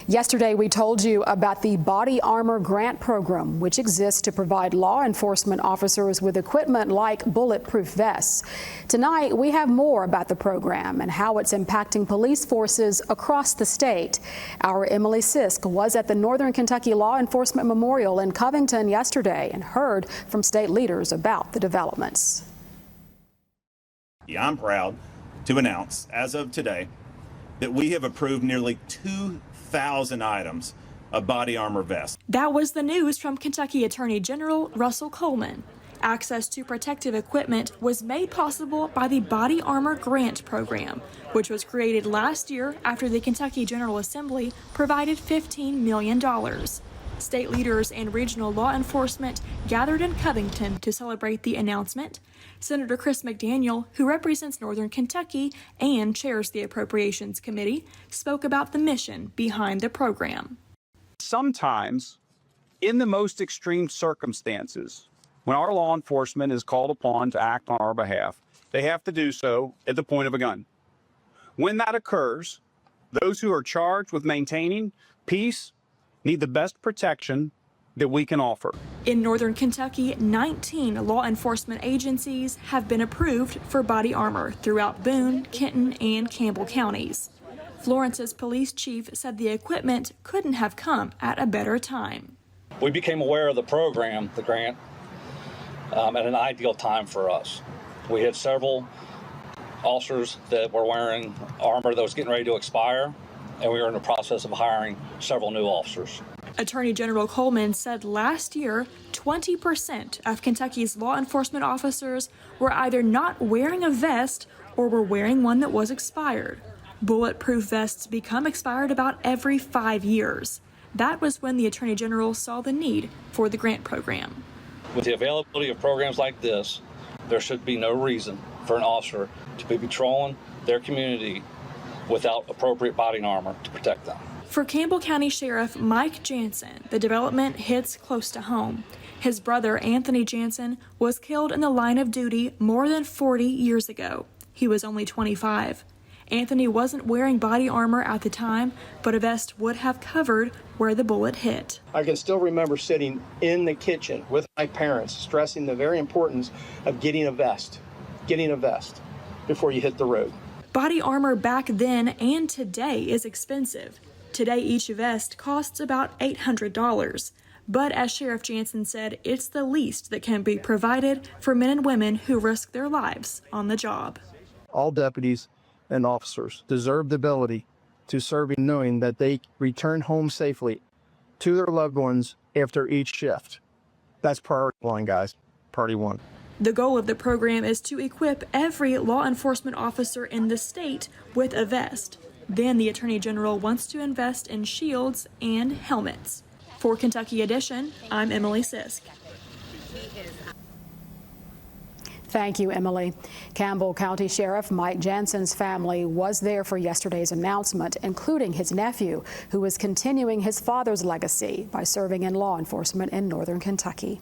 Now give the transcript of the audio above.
Yesterday, we told you about the Body Armor Grant Program, which exists to provide law enforcement officers with equipment like bulletproof vests. Tonight, we have more about the program and how it's impacting police forces across the state. Our Emily Sisk was at the Northern Kentucky Law Enforcement Memorial in Covington yesterday and heard from state leaders about the developments. I'm proud to announce, as of today, that we have approved nearly 2,000 items of body armor vests. That was the news from Kentucky Attorney General Russell Coleman. Access to protective equipment was made possible by the Body Armor Grant Program, which was created last year after the Kentucky General Assembly provided $15 million. State leaders and regional law enforcement gathered in Covington to celebrate the announcement. Senator Chris McDaniel, who represents Northern Kentucky and chairs the Appropriations Committee, spoke about the mission behind the program. Sometimes, in the most extreme circumstances, when our law enforcement is called upon to act on our behalf, they have to do so at the point of a gun. When that occurs, those who are charged with maintaining peace need the best protection that we can offer. In Northern Kentucky, 19 law enforcement agencies have been approved for body armor throughout Boone, Kenton, and Campbell counties. Florence's police chief said the equipment couldn't have come at a better time. We became aware of the program, the grant, at an ideal time for us. We had several officers that were wearing armor that was getting ready to expire, and we were in the process of hiring several new officers. Attorney General Coleman said last year, 20% of Kentucky's law enforcement officers were either not wearing a vest or were wearing one that was expired. Bulletproof vests become expired about every 5 years. That was when the Attorney General saw the need for the grant program. With the availability of programs like this, there should be no reason for an officer to be patrolling their community without appropriate body armor to protect them. For Campbell County Sheriff Mike Jansen, the development hits close to home. His brother, Anthony Jansen, was killed in the line of duty more than 40 years ago. He was only 25. Anthony wasn't wearing body armor at the time, but a vest would have covered where the bullet hit. I can still remember sitting in the kitchen with my parents, stressing the very importance of getting a vest before you hit the road. Body armor back then and today is expensive. Today, each vest costs about $800. But as Sheriff Jansen said, it's the least that can be provided for men and women who risk their lives on the job. All deputies and officers deserve the ability to serve knowing that they return home safely to their loved ones after each shift. That's priority one, guys. Priority one. The goal of the program is to equip every law enforcement officer in the state with a vest. Then the Attorney General wants to invest in shields and helmets. For Kentucky Edition, I'm Emily Sisk. Thank you, Emily. Campbell County Sheriff Mike Jansen's family was there for yesterday's announcement, including his nephew, who is continuing his father's legacy by serving in law enforcement in Northern Kentucky.